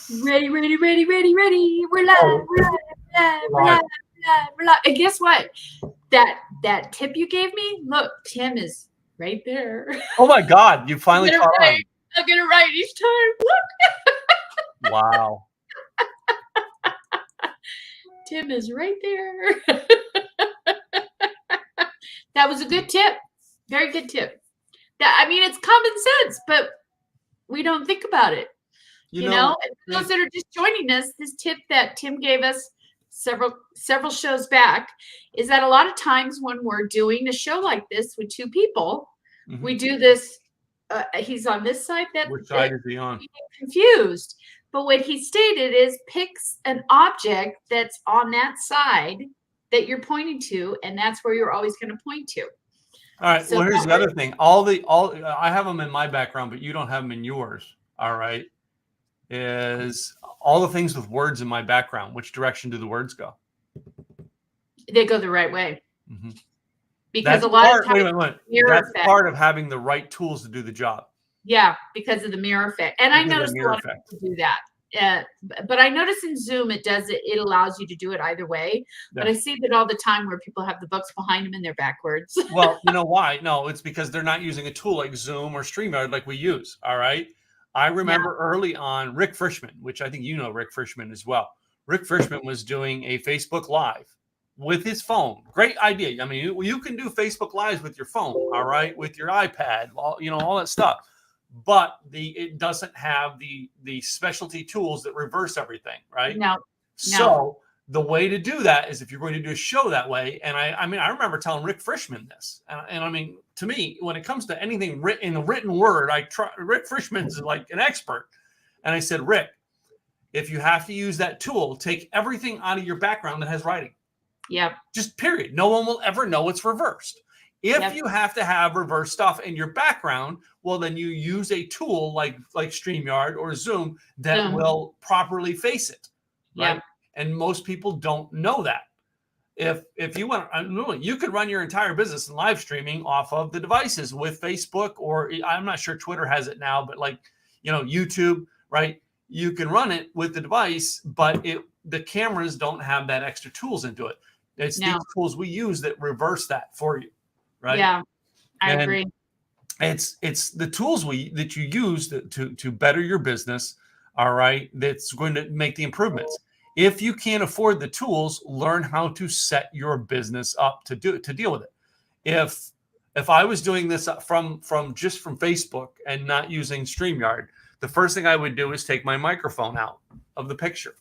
Ready, ready, ready, ready, ready. We're live, Oh, we're live, we're live, we're live. live, we're live, we're live. And guess what? That tip you gave me, look, Tim is right there. Oh my God, you I'm finally gonna caught write. on. I'm gonna write each time. Look, Wow. Tim is right there. That was a good tip. Very good tip. I mean, it's common sense, but we don't think about it. You You know, know, and for those it, that are just joining us, this tip that Tim gave us several shows back is that a lot of times when we're doing a show like this with two people, we mhm. do this. He's on this side Which that side is he on? you get confused. But what he stated is picks an object that's on that side that you're pointing to, and that's where you're always going to point to. All right. So Well, here's that the way, other thing. All I have them in my background, but you don't have them in yours. All right. Is all the things with words in my background. Which direction do the words go? they go the right way hmm because That's a lot of part. times Wait a minute. Wait. mirror That's effect. part of having the right tools to do the job. Yeah, because of the mirror effect. And I Because of the noticed a mirror lot of effect. people do that. But I notice in Zoom it allows you to do it either way. But Yeah. I see that all the time where people have the books behind them and they're backwards. Well, you know why? No, it's because they're not using a tool like Zoom or StreamYard like we use. All right. I Yeah, remember early on Rick Frischman, which I think you know Rick Frischman as well. Rick Frischman was doing a Facebook Live with his phone. Great idea. I mean, you can do Facebook Lives with your phone, all right, with your iPad, all that stuff. But it doesn't have the specialty tools that reverse everything, right? no, no, So the way to do that is if you're going to do a show that way. And I mean, I remember telling Rick Frischman this, and I mean, to me, when it comes to anything written in the written word, Rick Frischman's like an expert. And I said, Rick, if you have to use that tool, take everything out of your background that has writing. yep, Just period. No one will ever know it's reversed. If yep, you have to have reverse stuff in your background, well, then you use a tool like StreamYard or Zoom that Zoom, will properly face it, right? yep, And most people don't know that. If you want, you could run your entire business in live streaming off of the devices with Facebook, or I'm not sure Twitter has it now, but like YouTube, right? You can run it with the device, but the cameras don't have that extra tools into it. It's no, these tools we use that reverse that for you, right? yeah, I And agree. it's the tools that you use to better your business, all right, that's going to make the improvements. If you can't afford the tools, learn how to set your business up to deal with it. If I was doing this from Facebook and not using StreamYard, the first thing I would do is take my microphone out of the picture,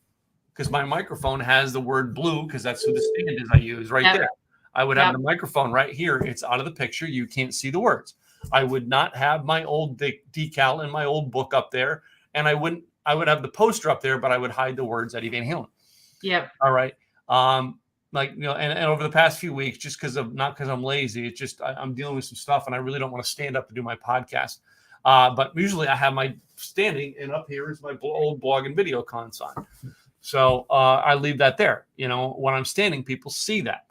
because my microphone has the word blue, because that's who the stand is I use right Yep, there. I would have yep, the microphone right here. It's out of the picture. You can't see the words. I would not have my old decal and my old book up there. And I would have the poster up there, but I would hide the words Eddie Van Halen. yep, All right. And over the past few weeks, just not because I'm lazy, it's just I'm dealing with some stuff and I really don't want to stand up to do my podcast. But usually I have my standing, and up here is my old blog and video console. So I leave that there. When I'm standing, people see that.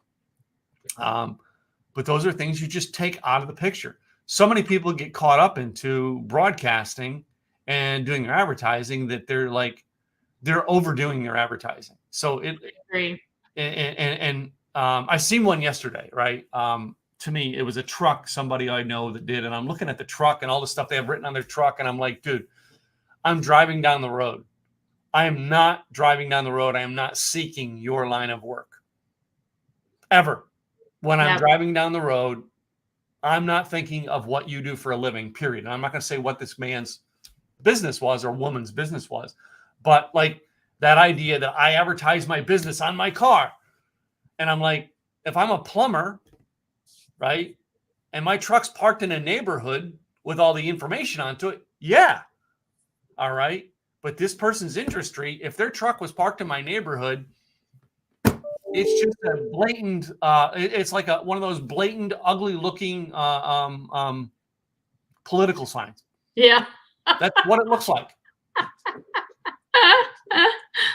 But those are things you just take out of the picture. So many people get caught up into broadcasting and doing their advertising that they're overdoing their advertising. So I agree. I seen one yesterday, right? To me, it was a truck somebody I know that did, and I'm looking at the truck and all the stuff they have written on their truck, and I'm like, dude, I'm driving down the road. I am not driving down the road. I am not seeking your line of work ever. When I'm Yep, driving down the road, I'm not thinking of what you do for a living, period. And I'm not going to say what this man's business was or woman's business was, but like that idea that I advertise my business on my car. And I'm like, if I'm a plumber, right, and my truck's parked in a neighborhood with all the information onto it, yeah, all right. But this person's industry, if their truck was parked in my neighborhood, it's just a blatant. It's like one of those blatant, ugly-looking political signs. yeah. That's what it looks like.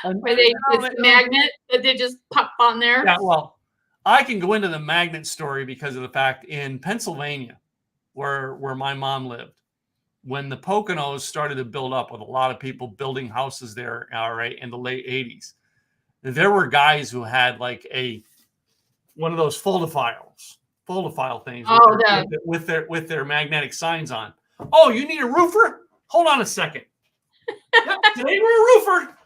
And, Where it's the magnet that they just pop on there. yeah, well, I can go into the magnet story because of the fact in Pennsylvania, where my mom lived, when the Poconos started to build up with a lot of people building houses there, all right, in the late 80s, there were guys who had like one of those fold-a-file things with their magnetic signs on. Oh, you need a roofer? Hold on a second. Yep, today we're a roofer.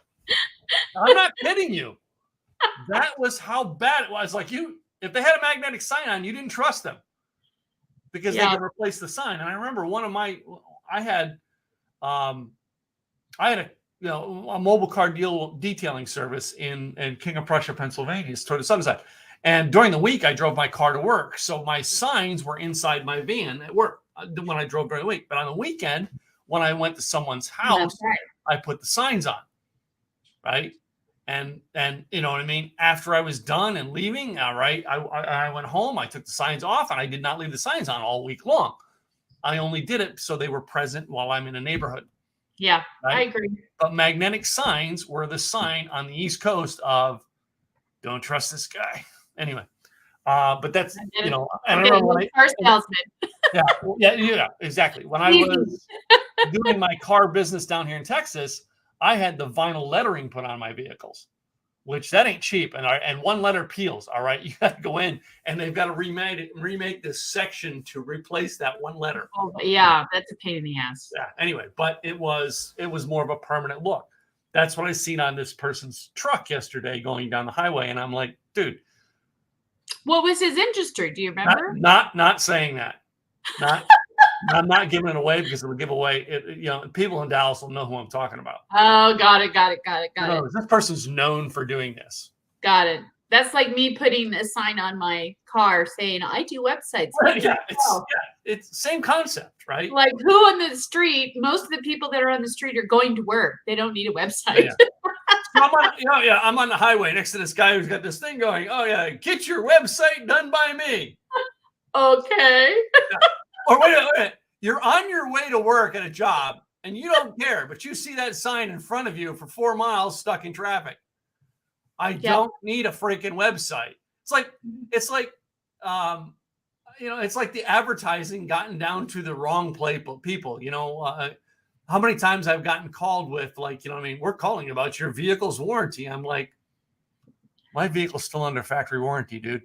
I'm not kidding you. That was how bad it was. Like if they had a magnetic sign on, you didn't trust them because they could replace the sign. And I remember I had a mobile car detailing service in King of Prussia, Pennsylvania, toward the southern side. And during the week, I drove my car to work. So my signs were inside my van at work when I drove during the week. But on the weekend, when I went to someone's house, I put the signs on, right? And you know what I mean? After I was done and leaving, all right, I went home, I took the signs off, and I did not leave the signs on all week long. I only did it so they were present while I'm in a neighborhood. Yeah, right? I agree. But magnetic signs were the sign on the East Coast of don't trust this guy. Anyway, but that's, you know, and I remember when car salesman. Yeah, exactly. When I was doing my car business down here in Texas, I had the vinyl lettering put on my vehicles, which that ain't cheap. And one letter peels. All right, you got to go in and they've got to remake this section to replace that one letter. Oh, yeah, that's a pain in the ass. Yeah. Anyway, but it was more of a permanent look. That's what I seen on this person's truck yesterday going down the highway, and I'm like, dude. What was his industry? Do you remember? Not saying that. I'm not giving it away because it'll give away. People in Dallas will know who I'm talking about. Oh, got it. This person's known for doing this. Got it. That's like me putting a sign on my car saying I do websites. It's same concept, right? Like who on the street? Most of the people that are on the street are going to work. They don't need a website. Yeah. I'm on the highway next to this guy who's got this thing going. Oh yeah, get your website done by me. Okay. Or wait a minute. You're on your way to work at a job and you don't care, but you see that sign in front of you for 4 miles stuck in traffic. I don't need a freaking website. It's like the advertising gotten down to the wrong people. How many times I've gotten called with we're calling about your vehicle's warranty. I'm like, my vehicle's still under factory warranty, dude.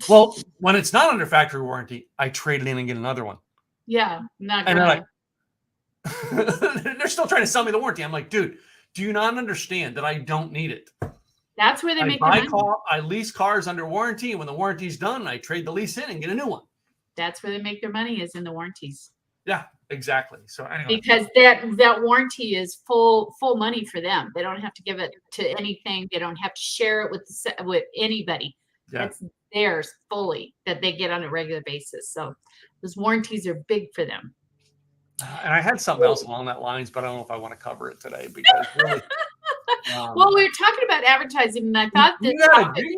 Well, when it's not under factory warranty, I trade it in and get another one. Yeah, not and they're like, they're still trying to sell me the warranty. I'm like, dude, do you not understand that I don't need it? That's where they make their money. I lease cars under warranty, and when the warranty's done, I trade the lease in and get a new one. That's where they make their money, is in the warranties. Yeah, exactly. So anyway, because that warranty is full money for them. They don't have to give it to anything. They don't have to share it with anybody. Yeah. It's theirs fully that they get on a regular basis. So those warranties are big for them. And I had something else along that lines, but I don't know if I want to cover it today because really. Well, we were talking about advertising, and I thought you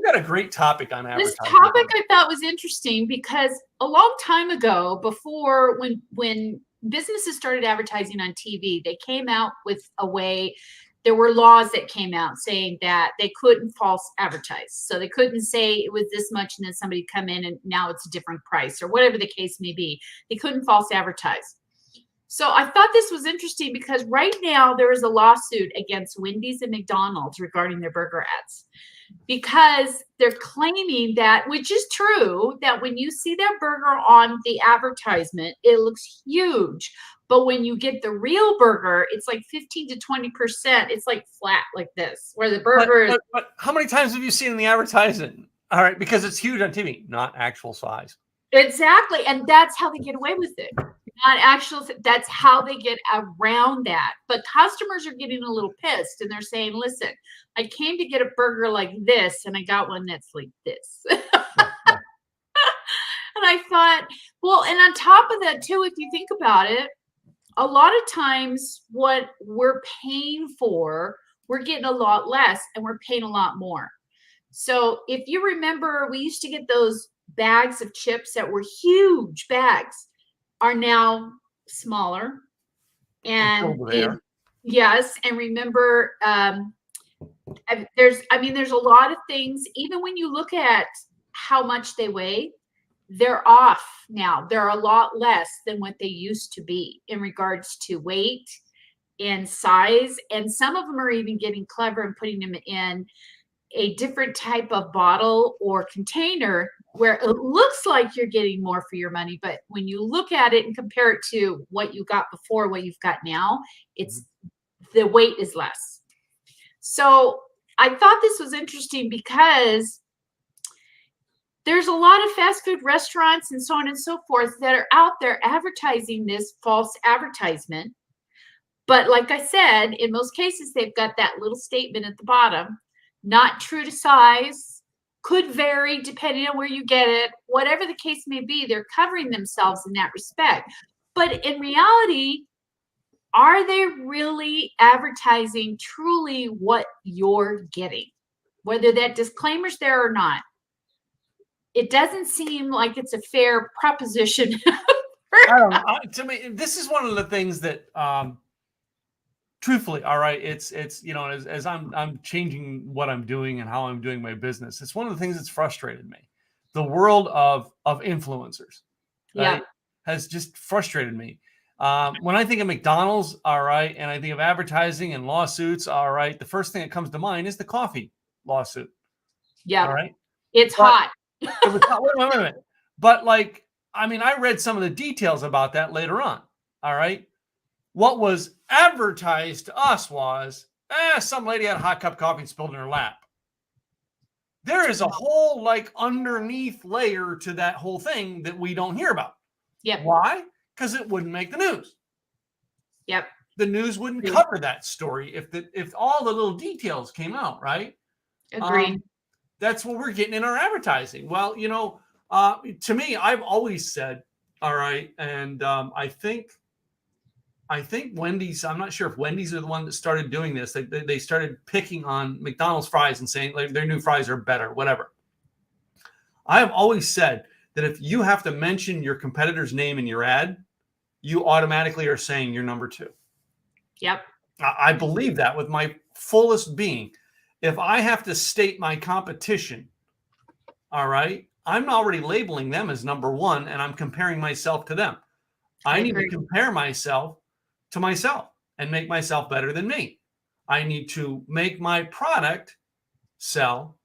got a great topic on advertising. This topic I thought was interesting because a long time ago, before when businesses started advertising on TV, they came out with a way. There were laws that came out saying that they couldn't false advertise. So they couldn't say it was this much and then somebody come in and now it's a different price or whatever the case may be. They couldn't false advertise. So I thought this was interesting because right now there is a lawsuit against Wendy's and McDonald's regarding their burger ads because they're claiming that, which is true, that when you see their burger on the advertisement, it looks huge. But when you get the real burger, it's like 15 to 20%. It's like flat like this, where the burger is. But how many times have you seen in the advertising? All right, because it's huge on TV, not actual size. Exactly. And that's how they get away with it. Not actual. That's how they get around that. But customers are getting a little pissed and they're saying, listen, I came to get a burger like this and I got one that's like this. And I thought, well, and on top of that too, if you think about it, a lot of times what we're paying for, we're getting a lot less and we're paying a lot more. So if you remember, we used to get those bags of chips that were huge bags, are now smaller. And yes, and remember, there's a lot of things, even when you look at how much they weigh, they're off now. They're a lot less than what they used to be in regards to weight and size. And some of them are even getting clever and putting them in a different type of bottle or container where it looks like you're getting more for your money. But when you look at it and compare it to what you got before, what you've got now, it's the weight is less. So I thought this was interesting because there's a lot of fast food restaurants and so on and so forth that are out there advertising this false advertisement. But like I said, in most cases, they've got that little statement at the bottom, not true to size, could vary depending on where you get it, whatever the case may be, they're covering themselves in that respect. But in reality, are they really advertising truly what you're getting? Whether that disclaimer's there or not. It doesn't seem like it's a fair proposition. I don't know. To me, this is one of the things that, truthfully, all right, it's as I'm changing what I'm doing and how I'm doing my business, it's one of the things that's frustrated me. The world of influencers, right, has just frustrated me. When I think of McDonald's, all right, and I think of advertising and lawsuits, all right, the first thing that comes to mind is the coffee lawsuit. Yeah, all right, it's hot. It was not, wait a minute. But I read some of the details about that later on. All right. What was advertised to us was, some lady had a hot cup of coffee and spilled in her lap. There is a whole underneath layer to that whole thing that we don't hear about. Yep. Why? Because it wouldn't make the news. Yep. The news wouldn't cover that story if all the little details came out, right? Agreed. That's what we're getting in our advertising. Well, to me, I've always said, all right, and I think Wendy's, I'm not sure if Wendy's are the one that started doing this. They started picking on McDonald's fries and saying their new fries are better, whatever. I have always said that if you have to mention your competitor's name in your ad, you automatically are saying you're number two. Yep. I believe that with my fullest being. If I have to state my competition, all right, I'm already labeling them as number one, and I'm comparing myself to them. I need to compare myself to myself and make myself better than me. I need to make my product sell,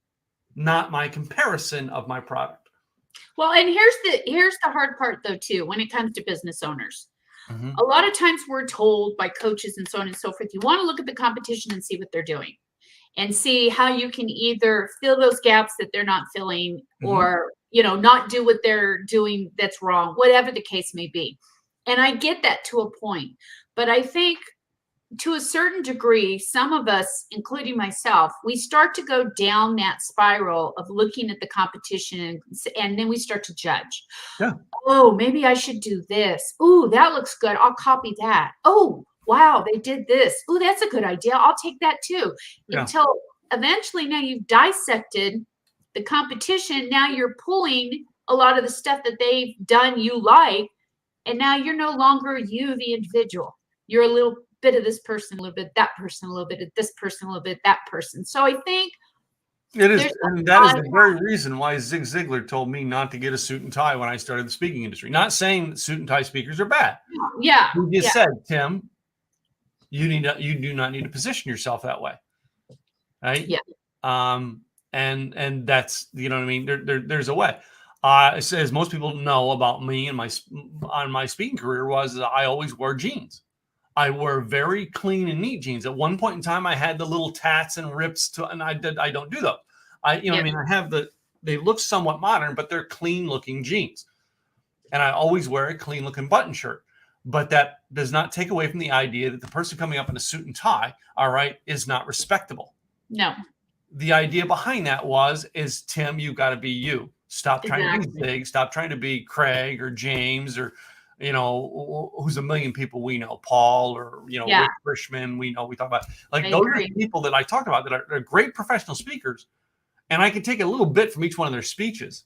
not my comparison of my product. Well, and here's the hard part though too, when it comes to business owners. Mm-hmm. A lot of times we're told by coaches and so on and so forth, you want to look at the competition and see what they're doing and see how you can either fill those gaps that they're not filling, mm-hmm. or, not do what they're doing that's wrong, whatever the case may be. And I get that to a point, but I think to a certain degree, some of us, including myself, we start to go down that spiral of looking at the competition and then we start to judge. Yeah. Oh, maybe I should do this. Oh, that looks good. I'll copy that. Oh, wow, they did this. Oh, that's a good idea. I'll take that too. Yeah. Until eventually now you've dissected the competition. Now you're pulling a lot of the stuff that they've done you like, and now you're no longer you, the individual. You're a little bit of this person, a little bit of that person, a little bit of this person, a little bit of that person. So I think it is, and that is the very reason why Zig Ziglar told me not to get a suit and tie when I started the speaking industry. Not saying that suit and tie speakers are bad. Yeah. He just said, Tim, you do not need to position yourself that way. Right? Yeah. And that's, you know what I mean? There's a way. As most people know about me and my speaking career was that I always wore jeans. I wore very clean and neat jeans. At one point in time, I had the little tats and rips and I don't do those. I have they look somewhat modern, but they're clean looking jeans. And I always wear a clean looking button shirt. But that does not take away from the idea that the person coming up in a suit and tie, all right, is not respectable. No. The idea behind that is Tim, you got to be you. Stop trying to be Zig. Stop trying to be Craig or James or, who's a million people we know, Paul or, Rick Frischman. We talk about those are the people that I talk about that are great professional speakers. And I can take a little bit from each one of their speeches.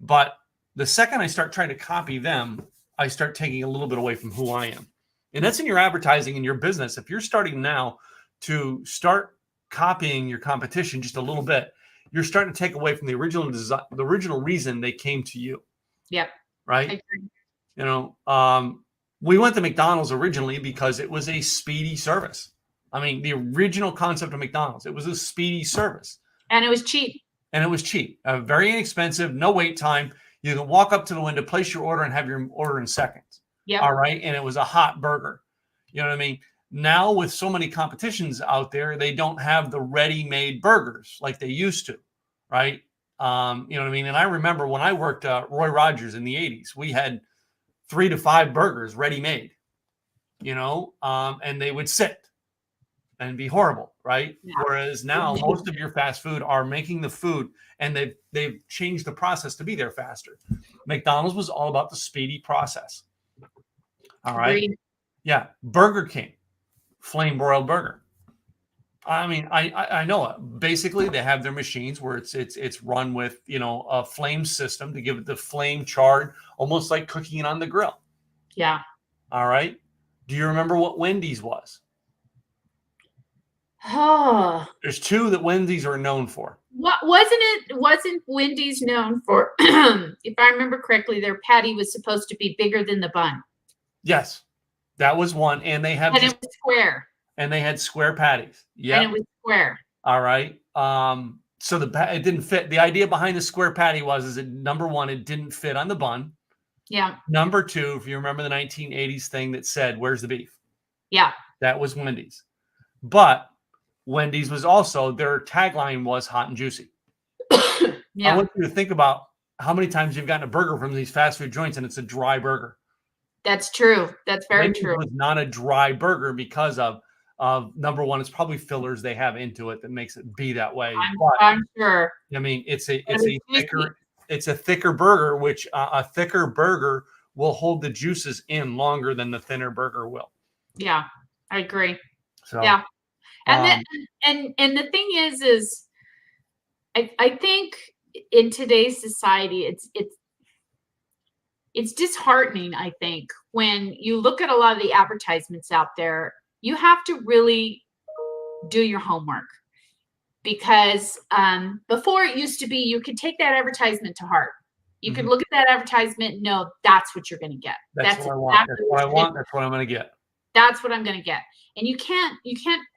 But the second I start trying to copy them, I start taking a little bit away from who I am. And that's in your advertising and your business. If you're starting now to start copying your competition just a little bit, you're starting to take away from the original reason they came to you. Yep. right? I agree. You know, we went to McDonald's originally because it was a speedy service. I mean, the original concept of McDonald's, it was a speedy service. And it was cheap. And it was cheap, very inexpensive, no wait time. You can walk up to the window, place your order, and have your order in seconds. Yep. All right. And it was a hot burger. You know what I mean? Now, with so many competitions out there, they don't have the ready-made burgers like they used to, right? You know what I mean? And I remember when I worked Roy Rogers in the 80s, we had 3 to 5 burgers ready-made, you know, and they would sit and be horrible, right? Yeah. Whereas now most of your fast food are making the food, and they've changed the process to be there faster. McDonald's was all about the speedy process. All right. Agreed. Yeah. Burger King, flame broiled burger. I mean, I know it. Basically, they have their machines where it's run with, you know, a flame system to give it the flame charred, almost like cooking it on the grill. Yeah. All right. Do you remember what Wendy's was? Oh, There's 2 that Wendy's are known for. what wasn't Wendy's known for, if I remember correctly, their patty was supposed to be bigger than the bun. Yes, that was one, and they have And it was square. and they had square patties. Yeah. And it was square. All right. So it didn't fit. The idea behind the square patty is that number one, it didn't fit on the bun. Yeah. Number 2, if you remember the 1980s thing that said, "Where's the beef?" Yeah. That was Wendy's. But Wendy's was also, their tagline was hot and juicy. Yeah. I want you to think about how many times you've gotten a burger from these fast food joints and it's a dry burger. That's true. That's very Wendy's true. was not a dry burger because of number one, it's probably fillers they have into it that makes it be that way. I'm sure. I mean, it's a thicker burger, which a thicker burger will hold the juices in longer than the thinner burger will. Yeah, I agree. So yeah, and then the thing is I think in today's society, it's disheartening. I think when you look at a lot of the advertisements out there, you have to really do your homework, because before it used to be you could take that advertisement to heart. You could look at that advertisement and know that's what you're going to get. That's what I want. That's what I want. That's what I'm going to get. That's what I'm going to get. And you can't,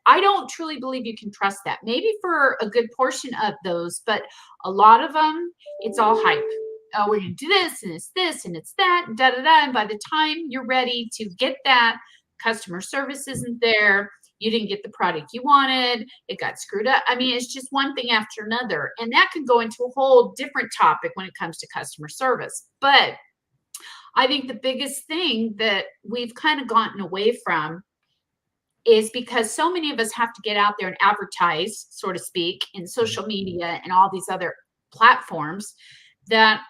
I don't truly believe you can trust that. Maybe for a good portion of those, but a lot of them, it's all hype. Oh, we're going to do this and it's this and it's that, and da da da. And by the time you're ready to get that, customer service isn't there. You didn't get the product you wanted. It got screwed up. I mean, it's just one thing after another. And that can go into a whole different topic when it comes to customer service. But I think the biggest thing that we've kind of gotten away from is because so many of us have to get out there and advertise, so to speak, in social media and all these other platforms, that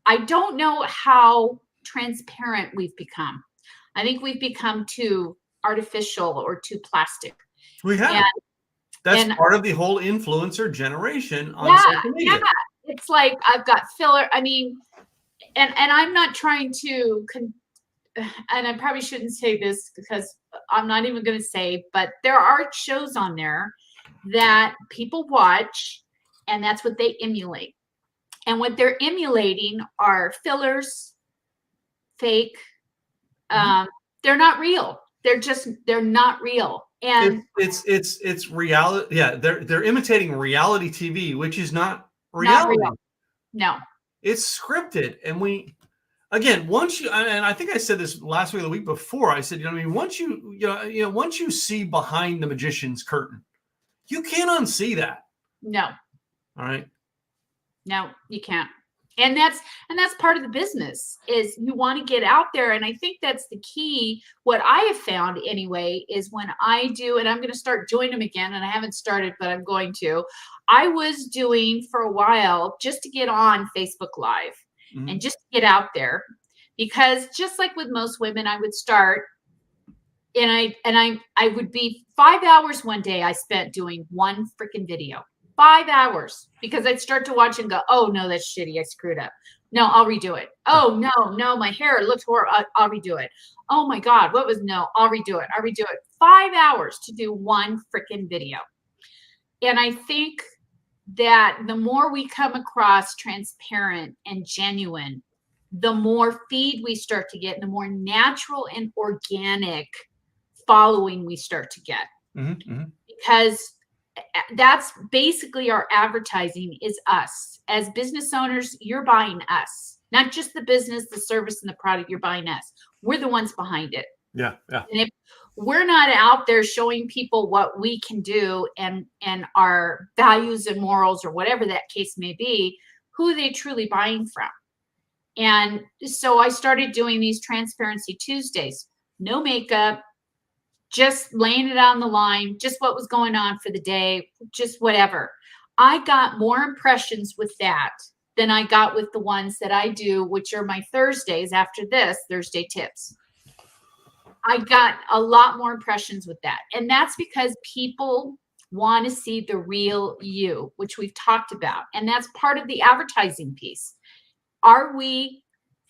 I don't know how transparent we've become. I think we've become too artificial or too plastic. We have. That's part of the whole influencer generation on social media. Yeah. It's like I've got filler. I mean, and I'm not trying to, and I probably shouldn't say this because I'm not even going to say, but there are shows on there that people watch, and that's what they emulate. And what they're emulating are fillers, fake. They're not real. They're not real. And it's reality. Yeah, they're imitating reality TV, which is not reality. Not real. No. It's scripted. And once you, and I think I said this last week or the week before, I said, once you see behind the magician's curtain, you can't unsee that. No. All right. No, you can't. And that's part of the business, is you want to get out there. And I think that's the key. What I have found anyway, is when I do, and I'm going to start doing them again, and I haven't started, but I'm going to, I was doing for a while just to get on Facebook Live and just to get out there, because just like with most women, I would start and I would be 5 hours one day I spent doing one freaking video. 5 hours, because I'd start to watch and go, oh no, that's shitty. I screwed up. No, I'll redo it. Oh no, my hair looks horrible. I'll redo it. Oh my God, I'll redo it. I'll redo it. 5 hours to do one freaking video. And I think that the more we come across transparent and genuine, the more feed we start to get, and the more natural and organic following we start to get. Because that's basically our advertising is us. As business owners, you're buying us, not just the business, the service, and the product. You're buying us. We're the ones behind it. Yeah. And if we're not out there showing people what we can do and our values and morals, or whatever that case may be, who are they truly buying from? And so I started doing these Transparency Tuesdays. No makeup, just laying it on the line, just what was going on for the day, just whatever. I got more impressions with that than I got with the ones that I do, which are my Thursdays after this, Thursday Tips. I got a lot more impressions with that. And that's because people want to see the real you, which we've talked about. And that's part of the advertising piece. Are we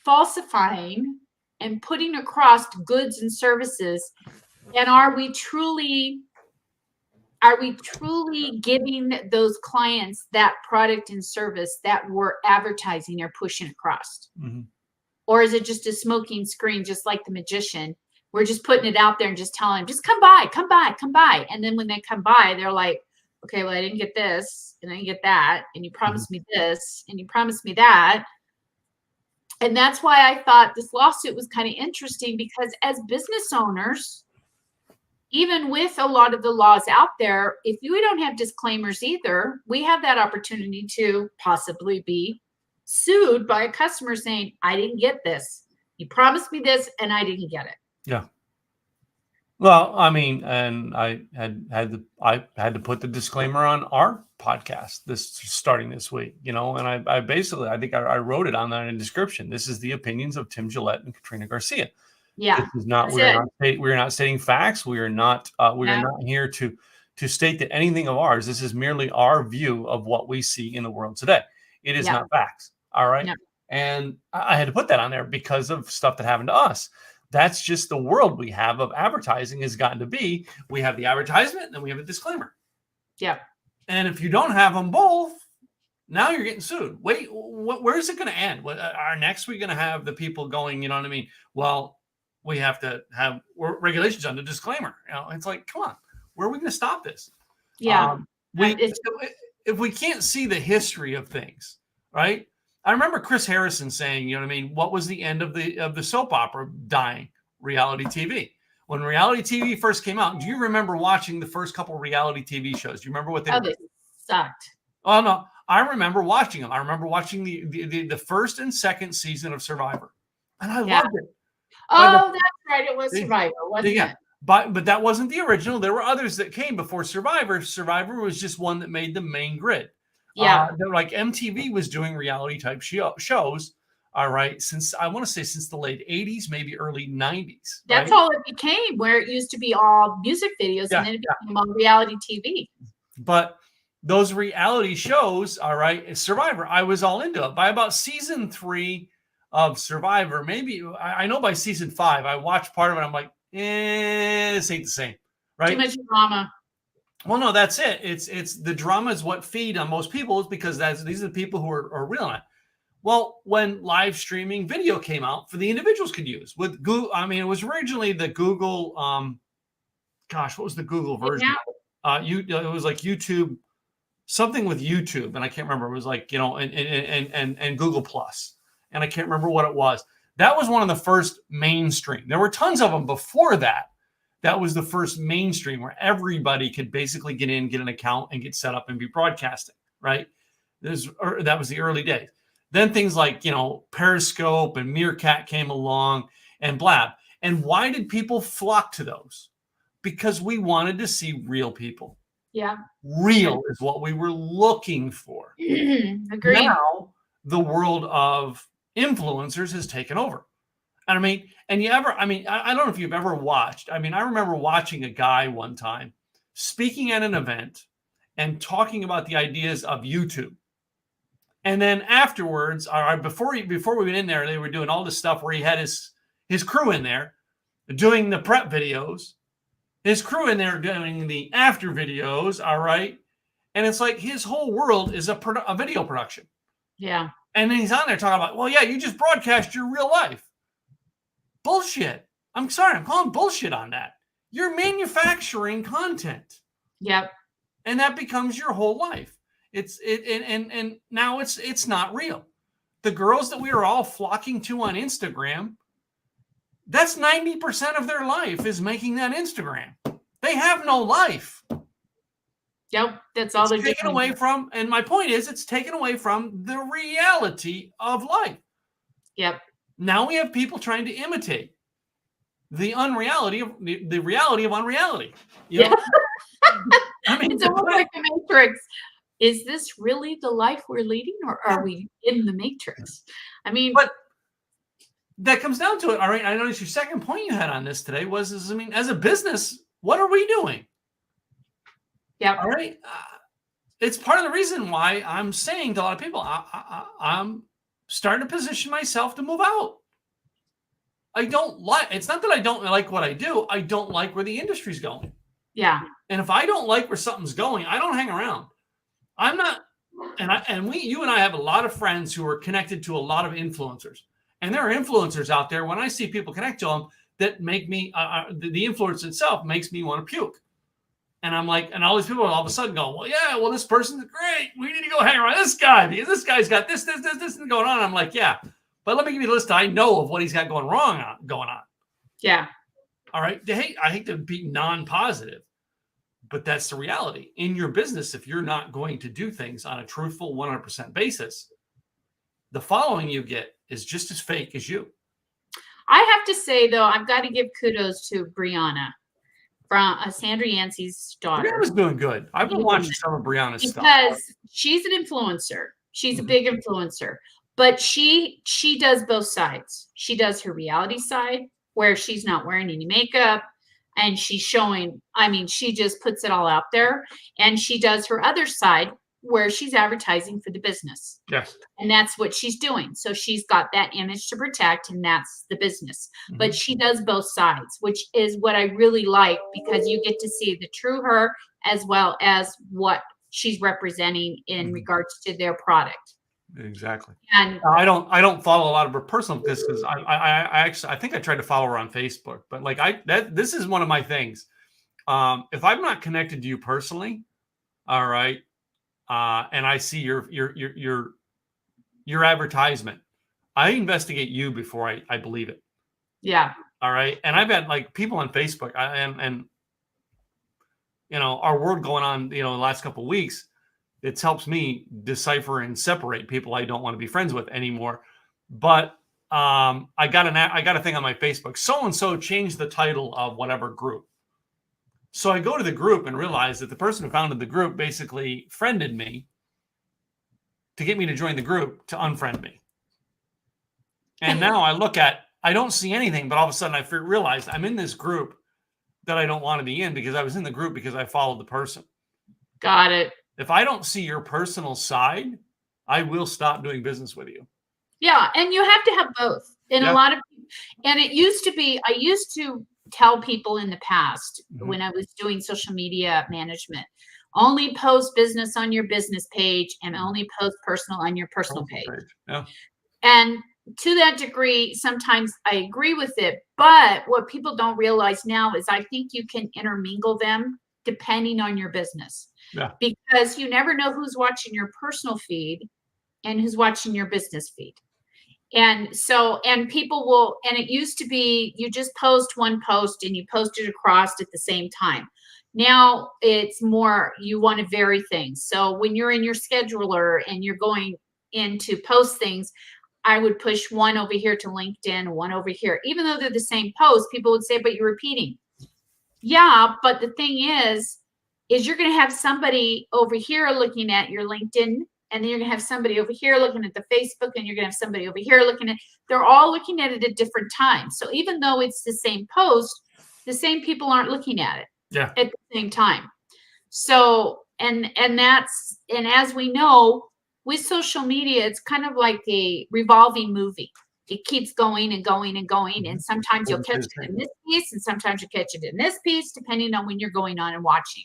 falsifying and putting across goods and services? And are we truly giving those clients that product and service that we're advertising or pushing across? Or is it just a smoking screen, just like the magician? We're just putting it out there and just telling them, just come by, come by, come by. And then when they come by, they're like, okay, well, I didn't get this and I didn't get that. And you promised me this and you promised me that. And that's why I thought this lawsuit was kind of interesting, because as business owners, even with a lot of the laws out there, if we don't have disclaimers either, we have that opportunity to possibly be sued by a customer saying, I didn't get this. You promised me this and I didn't get it. Yeah. Well, I mean, and I had to put the disclaimer on our podcast starting this week, and I basically, I think I wrote it on that in the description. This is the opinions of Tim Gillette and Katrina Garcia. Yeah. This is not, we're not stating facts. We are not here to state that anything of ours. This is merely our view of what we see in the world today. It is not facts. All right. And I had to put that on there because of stuff that happened to us. That's just the world we have of advertising has gotten to be. We have the advertisement and then we have a disclaimer. Yeah. And if you don't have them both, now you're getting sued. Wait, where is it going to end? Are next we're going to have the people going, you know what I mean? Well, we have to have regulations on the disclaimer. It's like, come on, where are we going to stop this? Yeah. If we can't see the history of things, right? I remember Chris Harrison saying, you know what I mean? What was the end of the soap opera dying? Reality TV. When reality TV first came out, do you remember watching the first couple of reality TV shows? Do you remember what they were? They sucked. Oh no, I remember watching them. I remember watching the first and second season of Survivor, and I loved it. Oh, that's right. It was Survivor, wasn't it? But that wasn't the original. There were others that came before Survivor. Survivor was just one that made the main grid. Yeah. Like MTV was doing reality type shows. All right. Since the late 80s, maybe early 90s. That's all it became, where it used to be all music videos and then it became all reality TV. But those reality shows, all right, Survivor, I was all into it. By about season 3 of Survivor, maybe I know by season 5, I watched part of it. I'm like, this ain't the same. Right. Too much drama. Well, no, that's it. It's the drama is what feed on most people, is because these are the people who are real on it. Well, when live streaming video came out for the individuals could use with Google, I mean, it was originally the Google, what was the Google version? It was like YouTube, something with YouTube, and I can't remember. It was like, and Google Plus, and I can't remember what it was. That was one of the first mainstream. There were tons of them before that. That was the first mainstream where everybody could basically get an account and get set up and be broadcasting, right? That was the early days. Then things like, Periscope and Meerkat came along and Blab. And why did people flock to those? Because we wanted to see real people. Yeah. Real is what we were looking for. Agreed. Now, the world of influencers has taken over. And I mean, I don't know if you've ever watched. I mean, I remember watching a guy one time speaking at an event and talking about the ideas of YouTube. And then afterwards, before we went in there, they were doing all this stuff where he had his crew in there doing the prep videos, his crew in there doing the after videos. All right. And it's like his whole world is a video production. Yeah. And then he's on there talking about, well, yeah, you just broadcast your real life. Bullshit. I'm sorry, I'm calling bullshit on that. You're manufacturing content. Yep. And that becomes your whole life. And now it's not real. The girls that we are all flocking to on Instagram, that's 90% of their life is making that Instagram. They have no life. Yep, that's all they're taken away from. And my point is, it's taken away from the reality of life. Yep. Now we have people trying to imitate the unreality of the reality of unreality. You know? I mean, it's almost like the Matrix. Is this really the life we're leading, or are we in the Matrix? I mean, but that comes down to it. All right. I noticed your second point you had on this today was, as a business, what are we doing? Yeah. All right. It's part of the reason why I'm saying to a lot of people, I'm starting to position myself to move out. It's not that I don't like what I do. I don't like where the industry's going. Yeah. And if I don't like where something's going, I don't hang around. I'm not, you and I have a lot of friends who are connected to a lot of influencers. And there are influencers out there, when I see people connect to them, that make me, the influence itself makes me want to puke. And I'm like, and all these people all of a sudden go, well, this person's great. We need to go hang around this guy because this guy's got this going on. I'm like, yeah, but let me give you the list I know of what he's got going on. Yeah. All right. I hate to be non-positive, but that's the reality in your business. If you're not going to do things on a truthful 100% basis, the following you get is just as fake as you. I have to say, though, I've got to give kudos to Brianna, from Sandra Yancey's daughter. Brianna's doing good. I've been watching some of Brianna's stuff. Because she's an influencer. She's a big influencer. But she does both sides. She does her reality side, where she's not wearing any makeup, and she's showing, she just puts it all out there. And she does her other side, where she's advertising for the business. Yes. And that's what she's doing. So she's got that image to protect, and that's the business. Mm-hmm. But she does both sides, which is what I really like, because you get to see the true her as well as what she's representing in regards to their product. Exactly. And I don't follow a lot of her personal because I think I tried to follow her on Facebook, but this is one of my things. If I'm not connected to you personally, all right, and I see your advertisement, I investigate you before I believe it. Yeah. All right. And I've had people on Facebook and our world going on, the last couple of weeks, it helps me decipher and separate people I don't want to be friends with anymore. But I got a thing on my Facebook. So-and-so changed the title of whatever group. So I go to the group and realize that the person who founded the group basically friended me to get me to join the group to unfriend me. And now I don't see anything, but all of a sudden I realized I'm in this group that I don't want to be in, because I was in the group because I followed the person. Got it. If I don't see your personal side, I will stop doing business with you. Yeah. And you have to have both. And a lot of, and it used to be, I used to tell people in the past when I was doing social media management, only post business on your business page and only post personal on your personal page. Yeah. And to that degree, sometimes I agree with it. But what people don't realize now is I think you can intermingle them depending on your business. Yeah. Because you never know who's watching your personal feed and who's watching your business feed. And so, and people will, and it used to be you just post one post and you post it across at the same time. Now it's more, you want to vary things. So when you're in your scheduler and you're going in to post things, I would push one over here to LinkedIn, one over here. Even though they're the same post, people would say, but you're repeating. Yeah, but the thing is you're going to have somebody over here looking at your LinkedIn, and then you're going to have somebody over here looking at the Facebook, and you're going to have somebody over here looking at, they're all looking at it at different times. So even though it's the same post, the same people aren't looking at it at the same time. So, and as we know, with social media, it's kind of like a revolving movie. It keeps going and going and going. And sometimes you'll catch it in this piece, and sometimes you catch it in this piece, depending on when you're going on and watching.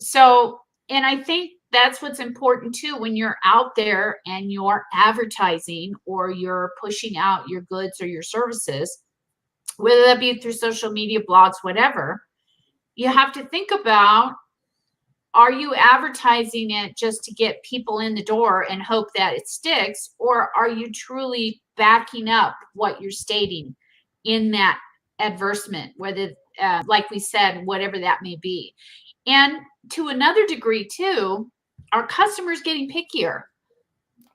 So, and I think that's what's important too when you're out there and you're advertising or you're pushing out your goods or your services, whether that be through social media, blogs, whatever. You have to think about, are you advertising it just to get people in the door and hope that it sticks? Or are you truly backing up what you're stating in that advertisement, whether, like we said, whatever that may be? And to another degree too, are customers getting pickier?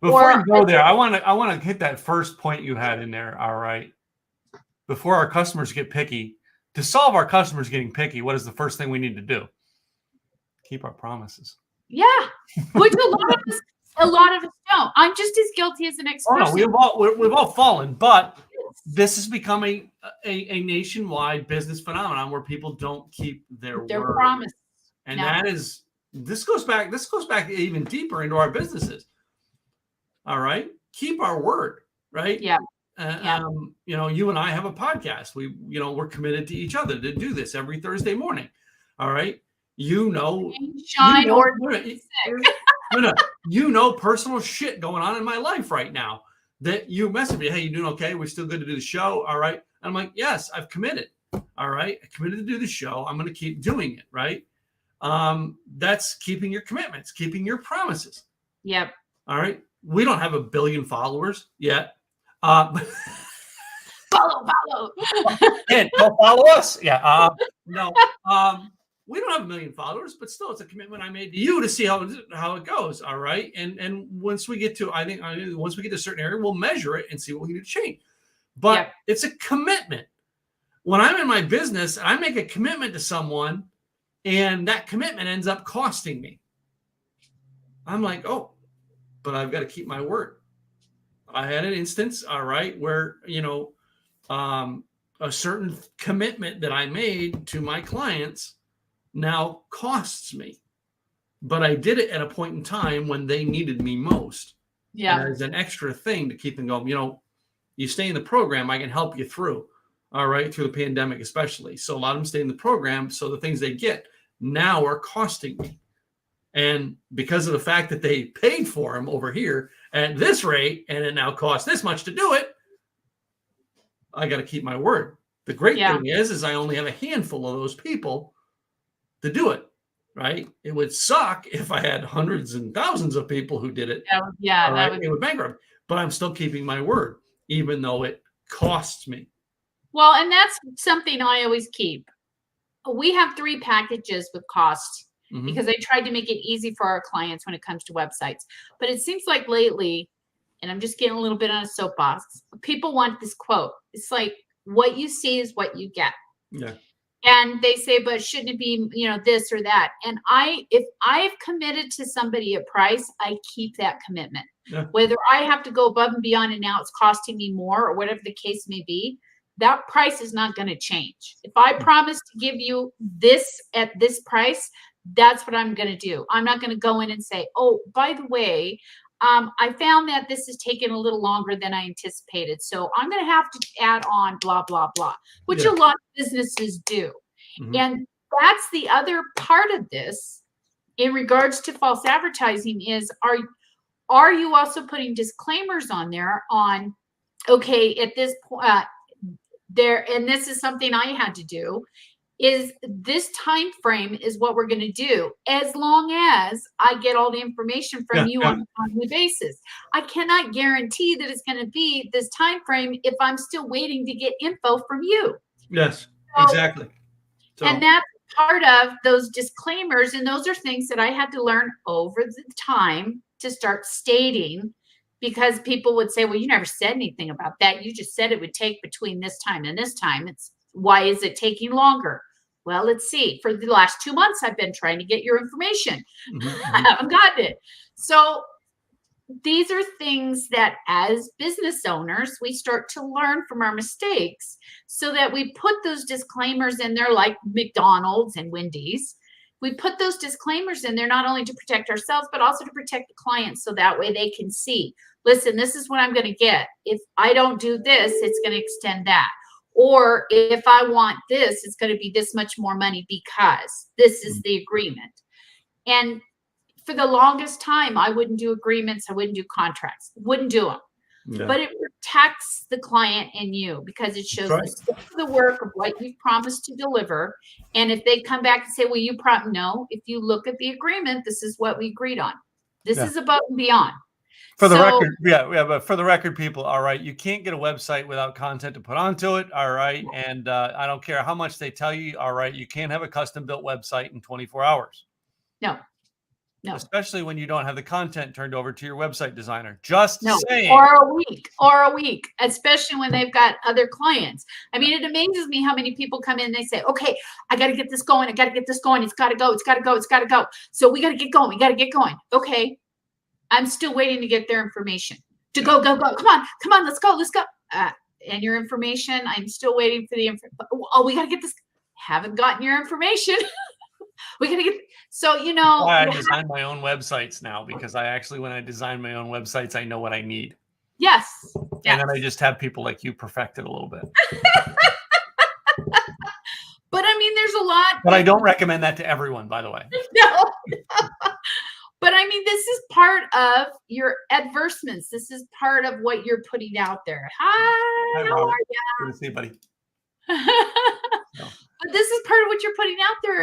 Before you go there, I want to hit that first point you had in there. All right. Before our customers get picky, to solve our customers getting picky, what is the first thing we need to do? Keep our promises. Yeah, which a lot of us don't. I'm just as guilty as the next person. No, we've all fallen, but this is becoming a nationwide business phenomenon where people don't keep their word. Promise. And this goes back even deeper into our businesses. All right, keep our word, right? Yeah. You and I have a podcast. We're committed to each other to do this every Thursday morning. All right. Personal shit going on in my life right now that you message me. Hey, you doing okay? We're still good to do the show. All right. And I'm like, yes, I've committed. All right. I committed to do the show. I'm going to keep doing it. Right. That's keeping your commitments, keeping your promises. Yep. All right. We don't have 1 billion followers yet. Follow. And go follow us. Yeah. No. We don't have 1 million followers, but still, it's a commitment I made to you to see how it goes. All right. And once we get to, once we get to a certain area, we'll measure it and see what we need to change. But It's a commitment. When I'm in my business, I make a commitment to someone, and that commitment ends up costing me. I'm like, oh, but I've got to keep my word. I had an instance, all right, where, a certain commitment that I made to my clients now costs me, but I did it at a point in time when they needed me most. Yeah. And as an extra thing to keep them going, you stay in the program, I can help you through, all right, through the pandemic, especially. So a lot of them stay in the program. So the things they get now are costing me. And because of the fact that they paid for them over here at this rate, and it now costs this much to do it, I got to keep my word. The great thing is I only have a handful of those people to do it, right? It would suck if I had hundreds and thousands of people who did it. It would bankrupt. But I'm still keeping my word, even though it costs me. Well, and that's something I always keep. We have 3 packages with cost because I tried to make it easy for our clients when it comes to websites. But it seems like lately, and I'm just getting a little bit on a soapbox, people want this quote. It's like, what you see is what you get. Yeah. And they say, but shouldn't it be, this or that? And if I've committed to somebody a price, I keep that commitment. Yeah. Whether I have to go above and beyond and now it's costing me more or whatever the case may be, that price is not going to change. If I promise to give you this at this price, that's what I'm going to do. I'm not going to go in and say, oh, by the way, I found that this is taking a little longer than I anticipated. So I'm going to have to add on blah, blah, blah, which a lot of businesses do. Mm-hmm. And that's the other part of this in regards to false advertising is, are you also putting disclaimers on there on, okay, at this point, and this is something I had to do, is this time frame is what we're going to do as long as I get all the information from you on a monthly basis. I cannot guarantee that it's going to be this time frame if I'm still waiting to get info from you. Yes, exactly. So, and that's part of those disclaimers, and those are things that I had to learn over the time to start stating, because people would say, well, you never said anything about that. You just said it would take between this time and this time. Why is it taking longer? Well, let's see. For the last 2 months, I've been trying to get your information. Mm-hmm. I haven't gotten it. So these are things that as business owners, we start to learn from our mistakes so that we put those disclaimers in there, like McDonald's and Wendy's. We put those disclaimers in there not only to protect ourselves, but also to protect the clients. So that way they can see, listen, this is what I'm going to get. If I don't do this, it's going to extend that. Or if I want this, it's going to be this much more money because this is the agreement. And for the longest time, I wouldn't do agreements. I wouldn't do contracts. Wouldn't do them. Yeah. But it protects the client and you because it shows the scope of the work of what you promised to deliver. And if they come back and say, well, no, if you look at the agreement, this is what we agreed on. This is above and beyond. For the record, but for the record, people, all right, you can't get a website without content to put onto it, all right? And I don't care how much they tell you, all right, you can't have a custom-built website in 24 hours. No. Especially when you don't have the content turned over to your website designer. Just saying. Or a week, especially when they've got other clients. I mean, it amazes me how many people come in and they say, okay, I got to get this going. I got to get this going. It's got to go. It's got to go. It's got to go. So we got to get going. We got to get going. Okay. I'm still waiting to get their information to go. Come on, let's go. And your information, I'm still waiting for the information. Oh, we got to get this. Haven't gotten your information. We got to get, so, I design my own websites now because when I design my own websites, I know what I need. Yes. And then I just have people like you perfect it a little bit. But I mean, there's a lot. But I don't recommend that to everyone, by the way. No. But I mean, this is part of your advertisements. This is part of what you're putting out there. Hi, how are you? Good to see you, buddy. But this is part of what you're putting out there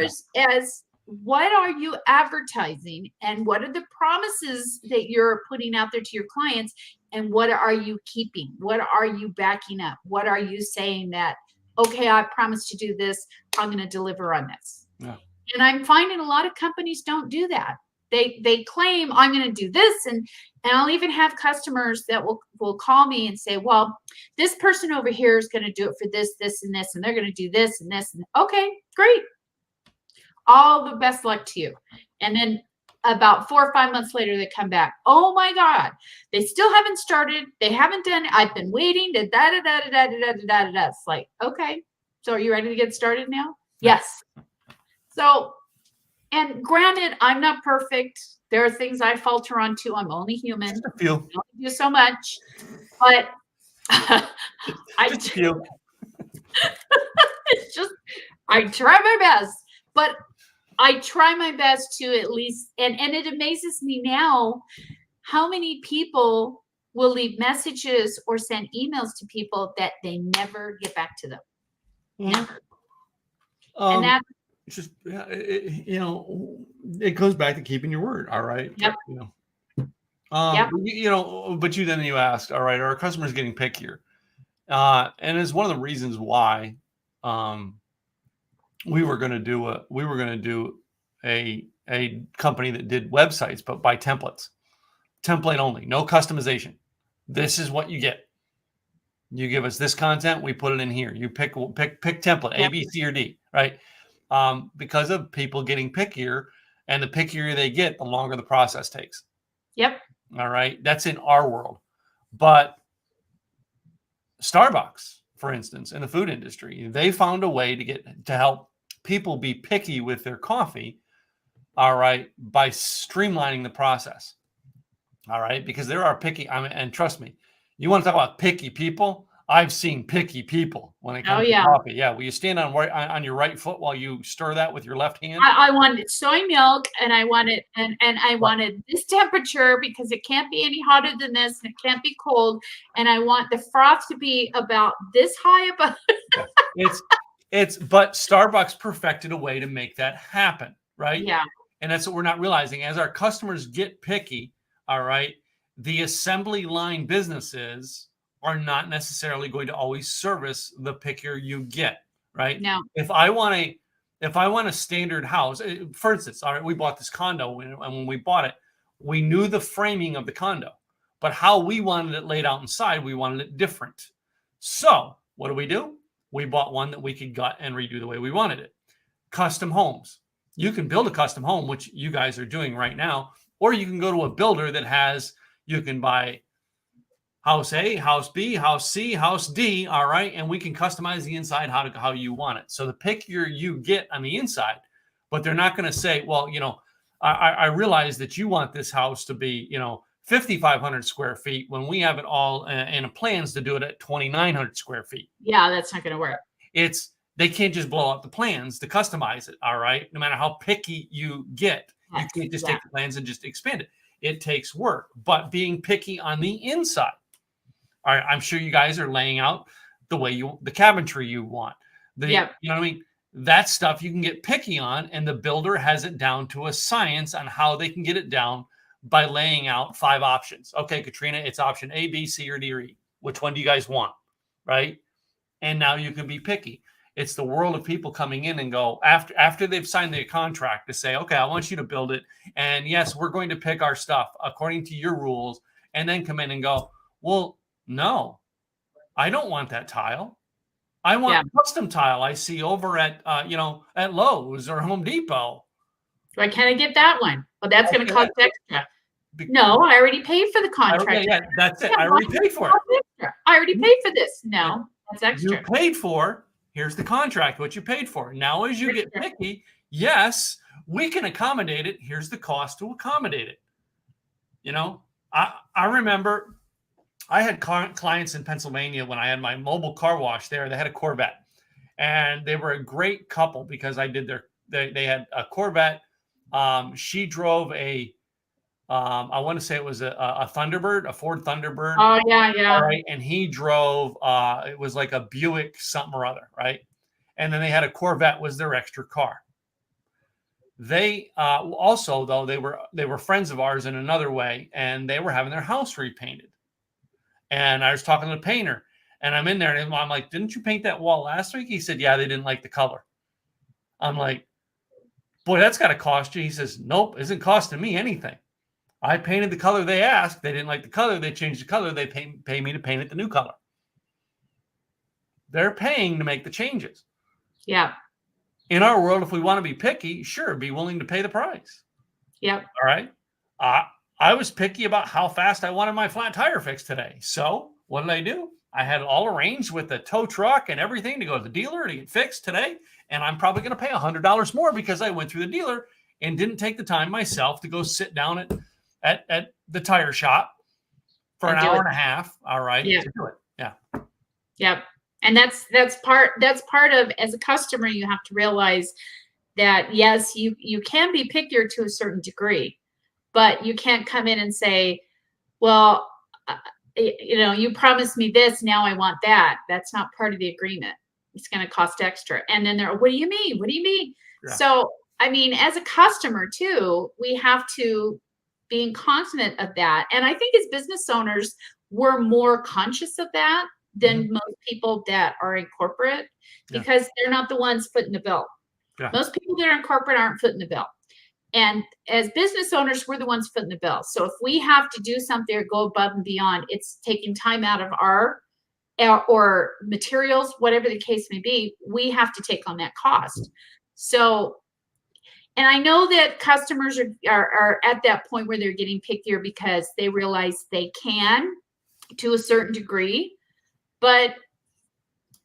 as what are you advertising and what are the promises that you're putting out there to your clients and what are you keeping? What are you backing up? What are you saying that, okay, I promised to do this. I'm going to deliver on this. Yeah. And I'm finding a lot of companies don't do that. They claim I'm going to do this. And I'll even have customers that will call me and say, well, this person over here is going to do it for this, this, and this, and they're going to do this and this. And okay, great. All the best luck to you. And then about 4 or 5 months later, they come back. Oh my God, they still haven't started. They haven't done it. I've been waiting to da-da-da-da-da-da-da-da-da. It's like, okay, so are you ready to get started now? Yes. So, and granted, I'm not perfect. There are things I falter on too. I'm only human. Just a few. I don't do so much, but just a few. It's just, I try my best, but I try my best to at least, and it amazes me now how many people will leave messages or send emails to people that they never get back to them. Never. And that's just, it goes back to keeping your word. All right. Yep. But then you ask, all right, are our customers getting pickier? And it's one of the reasons why, we were going to do a company that did websites, but by templates, template only, no customization. This is what you get. You give us this content, we put it in here. You pick template, A, B, C, or D, right? Because of people getting pickier, and the pickier they get, the longer the process takes. Yep. All right. That's in our world. But Starbucks, for instance, in the food industry, they found a way to help people be picky with their coffee, all right, by streamlining the process. All right. Because there are picky, and trust me, you want to talk about picky people? I've seen picky people when it comes to coffee. Yeah. Will you stand on your right foot while you stir that with your left hand? I wanted soy milk, and I wanted and I wanted this temperature because it can't be any hotter than this, and it can't be cold. And I want the froth to be about this high above. But Starbucks perfected a way to make that happen, right? Yeah. And that's what we're not realizing. As our customers get picky, all right, the assembly line businesses are not necessarily going to always service the pickier you get, right? No. If I want a standard house, for instance, all right, we bought this condo, and when we bought it, we knew the framing of the condo, but how we wanted it laid out inside, we wanted it different. So what do? We bought one that we could gut and redo the way we wanted it. Custom homes. You can build a custom home, which you guys are doing right now, or you can go to a builder you can buy house A, house B, house C, house D, all right, and we can customize the inside how you want it. So the pickier you get on the inside, but they're not going to say, well, I realize that you want this house to be, 5,500 square feet when we have it all in plans to do it at 2,900 square feet. Yeah, that's not going to work. They can't just blow out the plans to customize it, all right, no matter how picky you get. You Yes, can't just yeah, take the plans and just expand it. It takes work, but being picky on the inside. All right, I'm sure you guys are laying out the cabinetry you want. yep, You know what I mean? That stuff you can get picky on, and the builder has it down to a science on how they can get it down by laying out 5 options. Okay, Katrina, it's option A, B, C, or D, or E. Which one do you guys want? Right? And now you can be picky. It's the world of people coming in and go after they've signed the contract to say, okay, I want you to build it. And yes, we're going to pick our stuff according to your rules, and then come in and go, well, no, I don't want that tile. I yeah. want custom tile I see over at at Lowe's or Home Depot. Why can't I get that one? Well, that's going to cost extra. No, I already paid for the contract. Yeah, that's it. Yeah, I already paid for it. extra. I already paid for this. No, that's You extra. paid for. Here's the contract, what you paid for. Now, as you get picky, yes, we can accommodate it. Here's the cost to accommodate it. You know, I remember I had clients in Pennsylvania when I had my mobile car wash there. They had a Corvette, and they were a great couple because I did they had a Corvette. She drove I want to say it was a Thunderbird, a Ford Thunderbird. Oh, yeah, yeah. All right. And he drove, it was like a Buick something or other. Right. And then they had a Corvette was their extra car. They also, though, they were friends of ours in another way, and they were having their house repainted. And I was talking to the painter, and I'm in there, and I'm like, didn't you paint that wall last week? He said, yeah, they didn't like the color. I'm like, boy, that's got to cost you. He says, nope, isn't costing me anything. I painted the color they asked. They didn't like the color. They changed the color. They pay me to paint it the new color. They're paying to make the changes. Yeah. In our world, if we want to be picky, sure, be willing to pay the price. Yep. All right. I was picky about how fast I wanted my flat tire fixed today. So what did I do? I had it all arranged with the tow truck and everything to go to the dealer to get fixed today. And I'm probably going to pay $100 more because I went through the dealer and didn't take the time myself to go sit down at the tire shop for an hour and a half. All right. Yeah. To do it. Yeah. Yep. And that's part of, as a customer, you have to realize that yes, you can be pickier to a certain degree, but you can't come in and say, well, you promised me this, now I want that. That's not part of the agreement. It's going to cost extra. And then what do you mean? What do you mean? Yeah. So, I mean, as a customer too, we have to be cognizant of that. And I think as business owners, we're more conscious of that than most people that are in corporate, because they're not the ones footing the bill. Yeah. Most people that are in corporate aren't footing the bill. And as business owners, we're the ones footing the bill. So if we have to do something or go above and beyond, it's taking time out of our or materials, whatever the case may be, we have to take on that cost. So, and I know that customers are at that point where they're getting pickier because they realize they can to a certain degree. But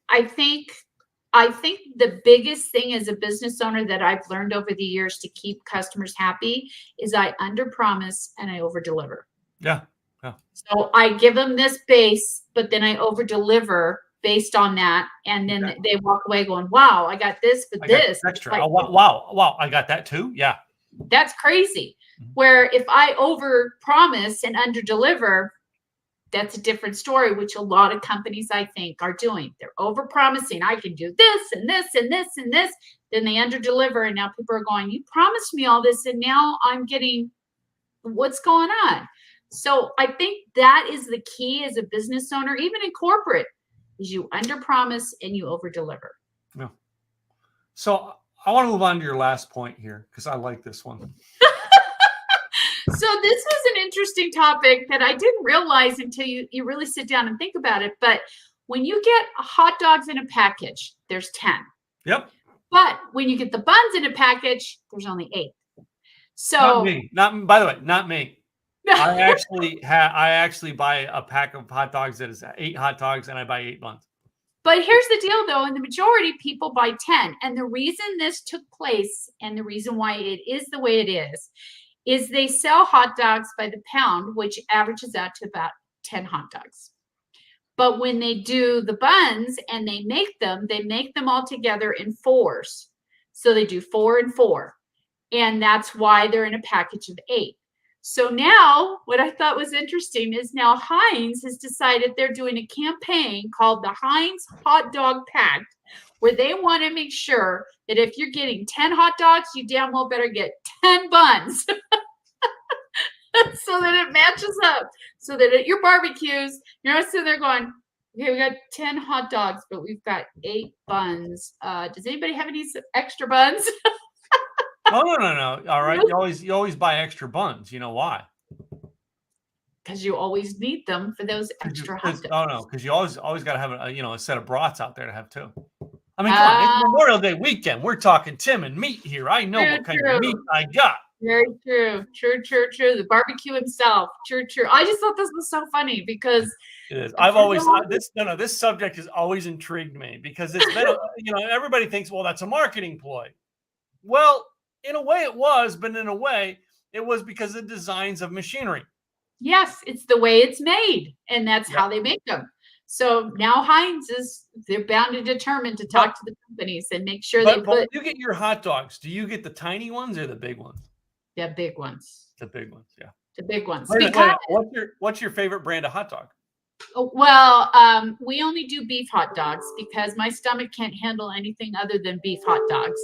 I think the biggest thing as a business owner that I've learned over the years to keep customers happy is I underpromise and I overdeliver. Yeah. Yeah. So I give them this base, but then I overdeliver based on that, and then they walk away going, "Wow, I got this for this extra." Like, wow, I got that too. Yeah. That's crazy. Where if I overpromise and underdeliver, that's a different story, which a lot of companies, I think, are doing. They're overpromising. I can do this and this and this and this. Then they underdeliver, and now people are going, you promised me all this, and now I'm getting what's going on. So I think that is the key as a business owner, even in corporate, is you underpromise and you overdeliver. Yeah. So I want to move on to your last point here because I like this one. So this was an interesting topic that I didn't realize until you really sit down and think about it. But when you get hot dogs in a package, there's 10. Yep. But when you get the buns in a package, there's only 8. So not me. By the way, not me. I actually buy a pack of hot dogs that is 8 hot dogs, and I buy 8 buns. But here's the deal, though. In the majority, people buy 10. And the reason this took place and the reason why it is the way it is they sell hot dogs by the pound, which averages out to about 10 hot dogs. But when they do the buns and they make them all together in 4s. So they do 4 and 4. And that's why they're in a package of 8. So now what I thought was interesting is now Heinz has decided they're doing a campaign called the Heinz Hot Dog Pact, where they want to make sure that if you're getting 10 hot dogs, you damn well better get 10 buns. So that it matches up. So that at your barbecues, you're not sitting there going, okay, we got 10 hot dogs, but we've got 8 buns. Does anybody have any extra buns? No. All right. You always buy extra buns. You know why? Because you always need them for those extra hot dogs. Oh no, because you always got to have a set of brats out there to have too. I mean, come on, it's Memorial Day weekend. We're talking Tim and meat here. I know what kind of meat I got. Very true. True. The barbecue himself. True. I just thought this was so funny because it is. I've always this subject has always intrigued me because it's been everybody thinks, well, that's a marketing ploy. Well, in a way it was, but in a way it was because of the designs of machinery. Yes, it's the way it's made, and that's how they make them. So now Heinz they're bound and determined to talk to the companies and make sure they put. But when you get your hot dogs, do you get the tiny ones or the big ones? The big ones. The big ones, yeah. The big ones. Wait, what's your favorite brand of hot dog? Well, we only do beef hot dogs because my stomach can't handle anything other than beef hot dogs.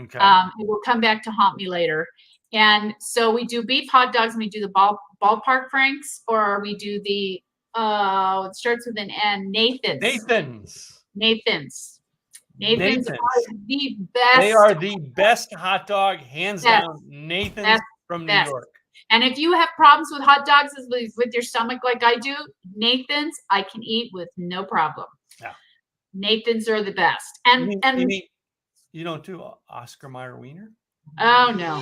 Okay. It will come back to haunt me later. And so we do beef hot dogs, and we do the ballpark franks, or we do the it starts with an N, Nathan's. Nathan's are the best. They are the best hot dog, hands down. Nathan's from New York. And if you have problems with hot dogs with your stomach like I do, Nathan's I can eat with no problem. Yeah. Nathan's are the best. And you don't do Oscar Mayer Wiener? Oh no.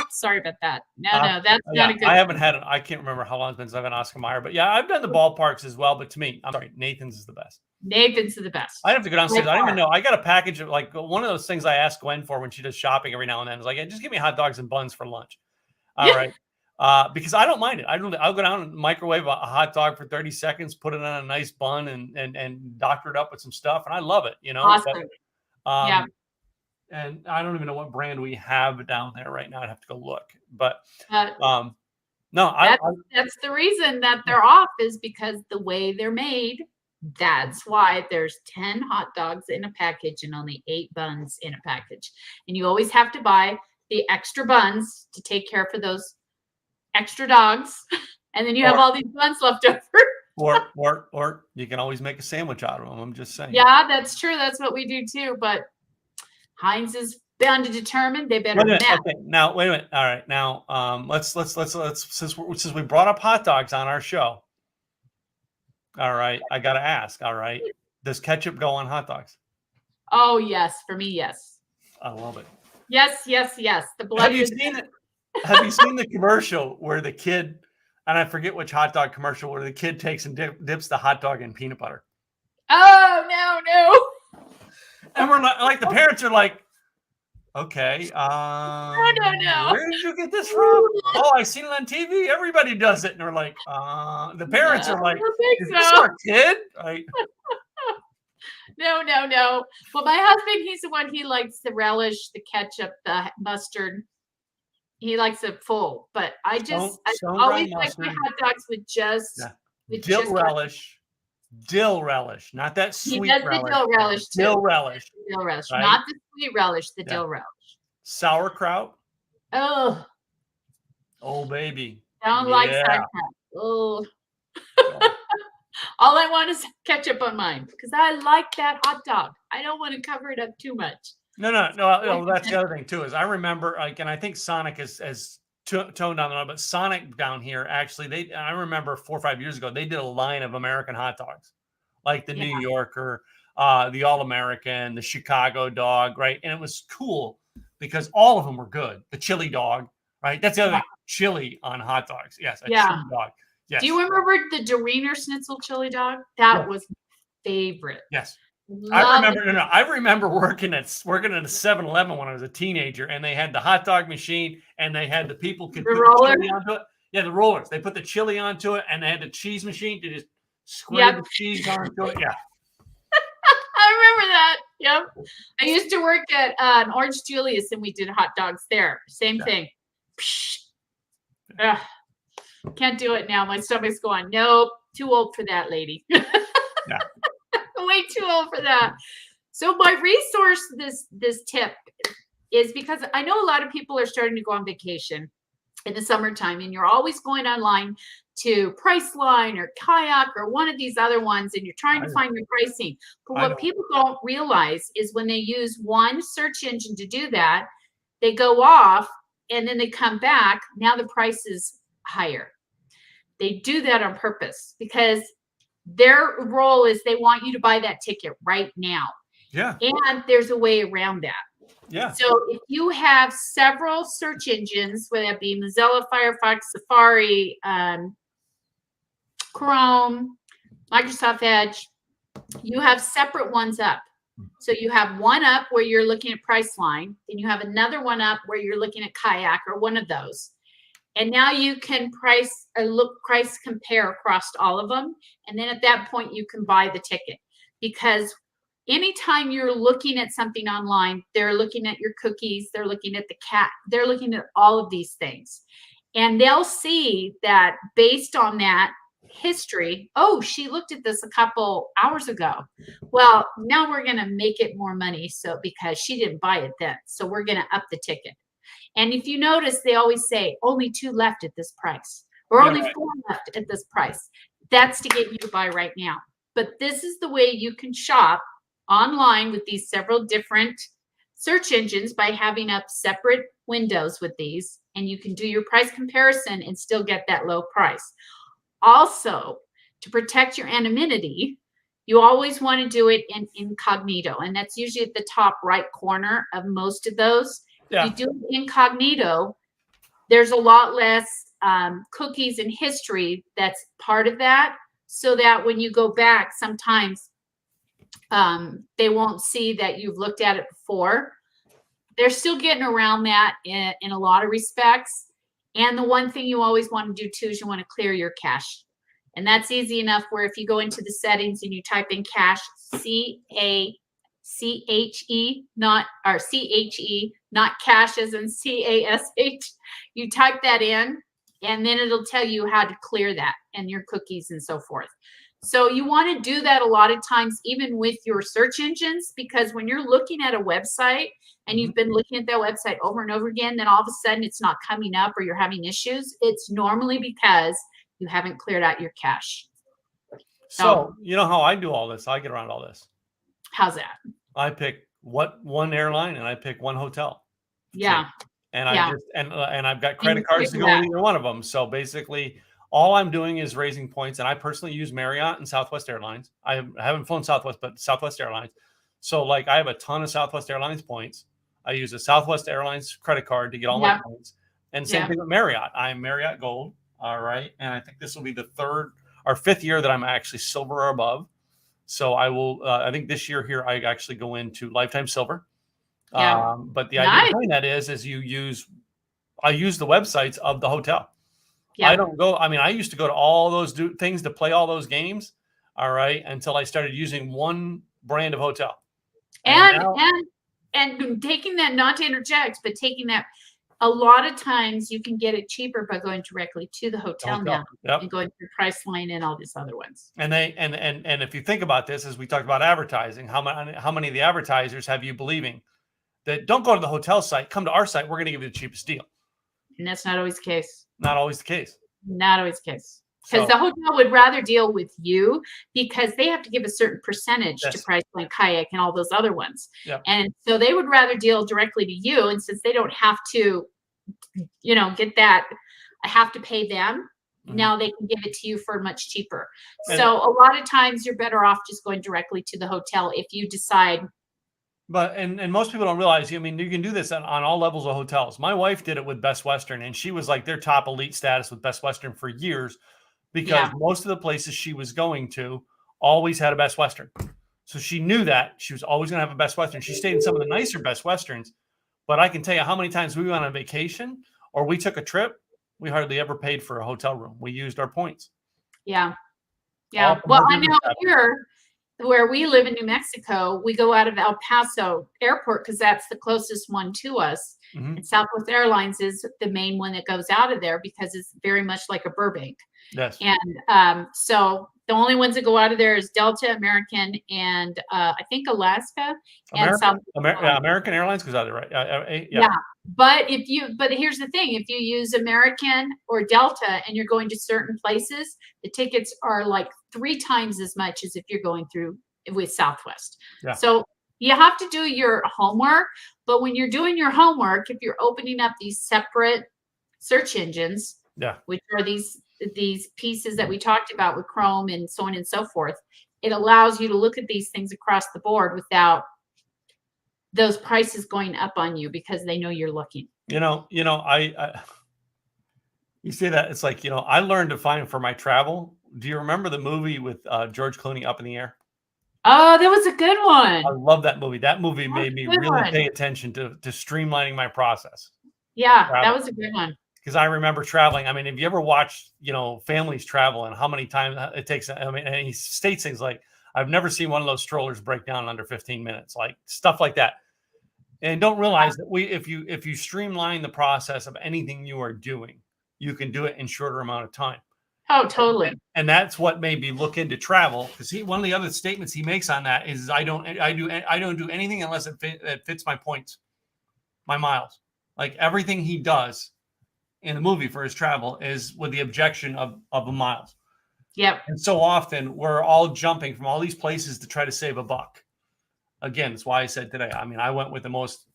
Sorry about that. No, that's not a good. I haven't had it. I can't remember how long it's been since I've had Oscar Mayer, but yeah, I've done the ballparks as well. But to me, I'm sorry, Nathan's is the best. Nathan's are the best. I have to go downstairs. I don't even know. I got a package of like one of those things I ask Gwen for when she does shopping every now and then. It's like, hey, just give me hot dogs and buns for lunch. All right. Because I don't mind it. I'll go down and microwave a hot dog for 30 seconds, put it on a nice bun and doctor it up with some stuff. And I love it, Awesome. But, and I don't even know what brand we have down there right now. I'd have to go look. But no, that's the reason that they're off is because the way they're made. That's why there's 10 hot dogs in a package and only 8 buns in a package. And you always have to buy the extra buns to take care for those extra dogs. And then you have all these buns left over. or you can always make a sandwich out of them. I'm just saying. Yeah, that's true. That's what we do too. But Heinz is bound to determine they better match. Okay. Now, wait a minute. All right. Now, let's since we brought up hot dogs on our show. All right. I got to ask. All right. Does ketchup go on hot dogs? Oh, yes. For me, yes. I love it. Yes. The blood. Have you seen it? Have you seen the commercial where the kid, and I forget which hot dog commercial, where the kid takes and dips the hot dog in peanut butter? Oh, no. And we're like the parents are like, okay. No. Where did you get this from? Oh, I seen it on TV. Everybody does it. And we're like, the parents are like, is this our kid? Like, No. Well, my husband, he's the one, he likes the relish, the ketchup, the mustard. He likes it full. But I always like my hot dogs with just dill relish. Dill relish, not that sweet relish. The dill relish too. Dill relish. Right? Not the sweet relish, the dill relish. Sauerkraut. Oh, baby. Don't like sauerkraut. Oh. All I want is ketchup on mine because I like that hot dog. I don't want to cover it up too much. No. That's the other thing too. Is I remember and I think Sonic has toned down the line, but Sonic down here actually I remember 4 or 5 years ago they did a line of American hot dogs, like the New Yorker, the All-American, the Chicago dog, right? And it was cool because all of them were good. The chili dog, right? That's the other thing. Chili on hot dogs. Yes, chili dog. Yes. Do you remember the Doriner Schnitzel chili dog? That was my favorite. Yes. I remember working at a 7-Eleven when I was a teenager, and they had the hot dog machine, and they had the people could put the chili onto it. Yeah, the rollers. They put the chili onto it, and they had the cheese machine to just square the cheese onto it. Yeah. I remember that. Yep. I used to work at an Orange Julius, and we did hot dogs there. Same thing. Psh. Ugh. Can't do it now. My stomach's going, nope, too old for that, lady. Yeah. Way too old for that. So my resource, this tip is because I know a lot of people are starting to go on vacation in the summertime, and you're always going online to Priceline or Kayak or one of these other ones, and you're trying to find your pricing. But what people don't realize is when they use one search engine to do that, they go off and then they come back. Now the price is higher. They do that on purpose because their role is they want you to buy that ticket right now. Yeah. And there's a way around that. Yeah. So if you have several search engines, whether it be Mozilla, Firefox, Safari, Chrome, Microsoft Edge, you have separate ones up. So you have one up where you're looking at Priceline, then you have another one up where you're looking at Kayak or one of those. And now you can price compare across all of them. And then at that point, you can buy the ticket. Because anytime you're looking at something online, they're looking at your cookies, they're looking at the cat, they're looking at all of these things. And they'll see that based on that history, oh, she looked at this a couple hours ago. Well, now we're going to make it more money. So because she didn't buy it then. So we're going to up the ticket. And if you notice, they always say only 2 left at this price, or only 4 left at this price. That's to get you to buy right now. But this is the way you can shop online with these several different search engines by having up separate windows with these, and you can do your price comparison and still get that low price. Also, to protect your anonymity, you always want to do it in incognito, and that's usually at the top right corner of most of those. Yeah. You do it incognito, there's a lot less cookies and history that's part of that, so that when you go back, sometimes they won't see that you've looked at it before. They're still getting around that in a lot of respects. And the one thing you always want to do too is you want to clear your cache. And that's easy enough where if you go into the settings and you type in cache, C-A-C-H-E, not cache as in C-A-S-H. You type that in, and then it'll tell you how to clear that and your cookies and so forth. So you want to do that a lot of times, even with your search engines, because when you're looking at a website and you've been looking at that website over and over again, then all of a sudden it's not coming up or you're having issues. It's normally because you haven't cleared out your cache. So you know how I do all this? I get around all this. How's that? I pick one airline and I pick one hotel. Yeah. And I just and I've got credit cards to go in either one of them. So basically, all I'm doing is raising points. And I personally use Marriott and Southwest Airlines. I haven't flown Southwest, but Southwest Airlines. So like I have a ton of Southwest Airlines points. I use a Southwest Airlines credit card to get all my points. And same thing with Marriott. I'm Marriott Gold. All right. And I think this will be the 3rd or 5th year that I'm actually silver or above. So I will, I think this year here, I actually go into lifetime silver. Yeah. But the idea behind that is I use the websites of the hotel. Yeah. I don't go, I mean, I used to go to all those things to play all those games. All right. Until I started using one brand of hotel. And taking that, not to interject, but taking that, a lot of times you can get it cheaper by going directly to the hotel now and going through Priceline and all these other ones. And if you think about this, as we talked about advertising, how many of the advertisers have you believing that don't go to the hotel site, come to our site, we're going to give you the cheapest deal? And that's not always the case. Not always the case. Not always the case. Because the hotel would rather deal with you because they have to give a certain percentage to Priceline, Kayak, and all those other ones. Yep. And so they would rather deal directly to you. And since they don't have to, get that, I have to pay them. Mm-hmm. Now they can give it to you for much cheaper. So a lot of times you're better off just going directly to the hotel if you decide. But and most people don't realize, I mean, you can do this on all levels of hotels. My wife did it with Best Western, and she was like their top elite status with Best Western for years. Because most of the places she was going to always had a Best Western. So she knew that she was always going to have a Best Western. She stayed in some of the nicer Best Westerns. But I can tell you how many times we went on vacation or we took a trip, we hardly ever paid for a hotel room. We used our points. Yeah. Yeah. Well, I know here, where we live in New Mexico, we go out of El Paso Airport because that's the closest one to us. Mhm. And Southwest Airlines is the main one that goes out of there because it's very much like a Burbank. Yes. And so the only ones that go out of there is Delta, American, and I think Alaska and South. American Airlines goes out there, right? Yeah. But here's the thing, if you use American or Delta and you're going to certain places, the tickets are like 3 times as much as if you're going through with Southwest. Yeah. So you have to do your homework, but when you're doing your homework, if you're opening up these separate search engines, Yeah. which are these pieces that we talked about with Chrome and so on and so forth, it allows you to look at these things across the board without those prices going up on you because they know you're looking. I you say that, it's like, I learned to find for my travel. Do you remember the movie with George Clooney, Up in the Air? Oh, that was a good one. I love that movie. That movie made me really one. pay attention to streamlining my process. Yeah, that was a good one. Because I remember traveling. I mean, have you ever watched, families travel and how many times it takes? I mean, and he states things like, I've never seen one of those strollers break down in under 15 minutes, like stuff like that. And don't realize that if you streamline the process of anything you are doing, you can do it in shorter amount of time. Oh, totally. And that's what made me look into travel, because one of the other statements he makes on that is, I don't do anything unless it fits my points, my miles. Like everything he does in the movie for his travel is with the objection of the miles. Yep. And so often we're all jumping from all these places to try to save a buck. Again, that's why I said today, I mean, I went with the most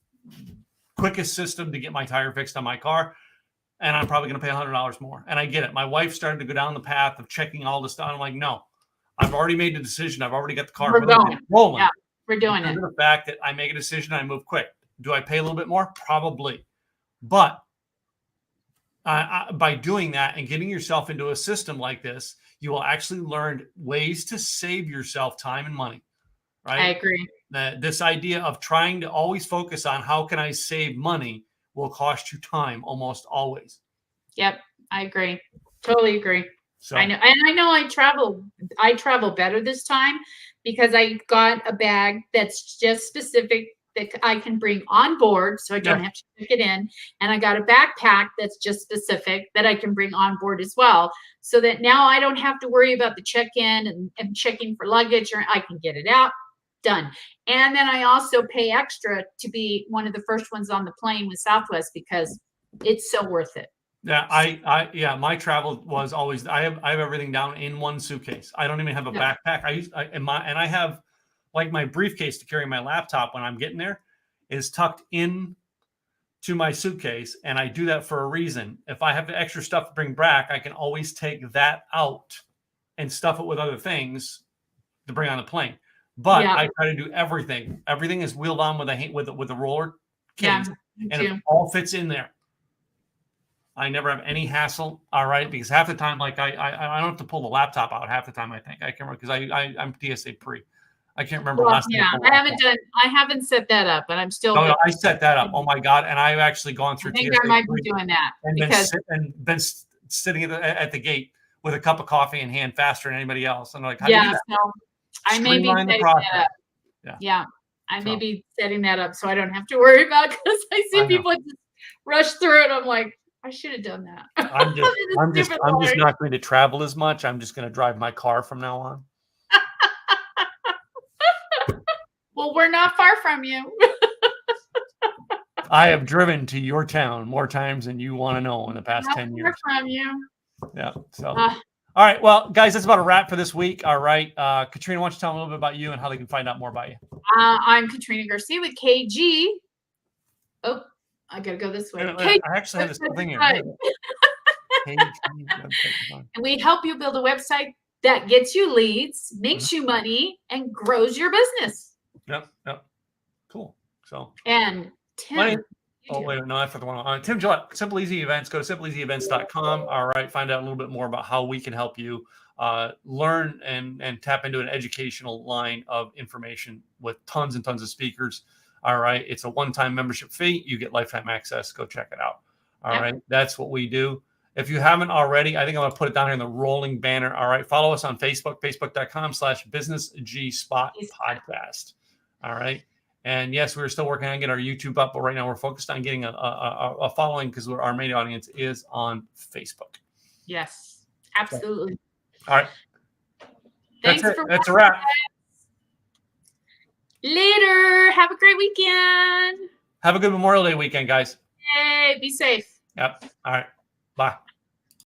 quickest system to get my tire fixed on my car, and I'm probably going to pay $100 more. And I get it. My wife started to go down the path of checking all this stuff. I'm like, no, I've already made the decision. I've already got the car rolling. Yeah, we're doing it. The fact that I make a decision, I move quick. Do I pay a little bit more? Probably. But by doing that and getting yourself into a system like this, you will actually learn ways to save yourself time and money. Right? I agree. This idea of trying to always focus on how can I save money will cost you time almost always. Yep, I agree. Totally agree. So I know, and I know I travel better this time because I got a bag that's just specific that I can bring on board, so I don't have to check it in. And I got a backpack that's just specific that I can bring on board as well, so that now I don't have to worry about the check-in and checking for luggage, or I can get it out. Done. And then I also pay extra to be one of the first ones on the plane with Southwest because it's so worth it. Yeah, my travel was always, I have everything down in one suitcase. I don't even have a backpack. I have like my briefcase to carry my laptop when I'm getting there is tucked in to my suitcase, and I do that for a reason. If I have extra stuff to bring back, I can always take that out and stuff it with other things to bring on the plane. But I try to do everything. Everything is wheeled on with a roller case, and it all fits in there. I never have any hassle. All right, because half the time, like I don't have to pull the laptop out half the time. I think I can't remember because I'm TSA pre. I can't remember last time. I haven't set that up, but I'm still. No, I set that up. Oh my God! And I've actually gone through. I think I might be doing that and been sitting at the gate with a cup of coffee in hand faster than anybody else. And like, how do you do that? So I may be setting that up. Yeah, I may be setting that up so I don't have to worry about, because I see people just rush through it. I'm like, I should have done that. I'm just not going to travel as much. I'm just going to drive my car from now on. Well, we're not far from you. I have driven to your town more times than you want to know in the past 10 years. Far from you. Yeah. So, all right. Well, guys, that's about a wrap for this week. All right. Katrina, why don't you tell them a little bit about you and how they can find out more about you? I'm Katrina Garcia with KG. Oh, I got to go this way. I actually have this thing here. And we help you build a website that gets you leads, makes you money, and grows your business. Yep. Cool. So. And Tim. Oh, wait, no, I forgot the one. Tim Gillette, Simple Easy Events. Go to simpleeasyevents.com. All right. Find out a little bit more about how we can help you learn and tap into an educational line of information with tons and tons of speakers. All right. It's a one-time membership fee. You get lifetime access. Go check it out. All right. That's what we do. If you haven't already, I think I'm going to put it down here in the rolling banner. All right. Follow us on Facebook, facebook.com/businessgspot podcast. All right. And yes, we're still working on getting our YouTube up, but right now we're focused on getting a following because our main audience is on Facebook. Yes, absolutely. All right. Thanks That's it. for That's a wrap. Later. Have a great weekend. Have a good Memorial Day weekend, guys. Yay. Be safe. Yep. All right. Bye.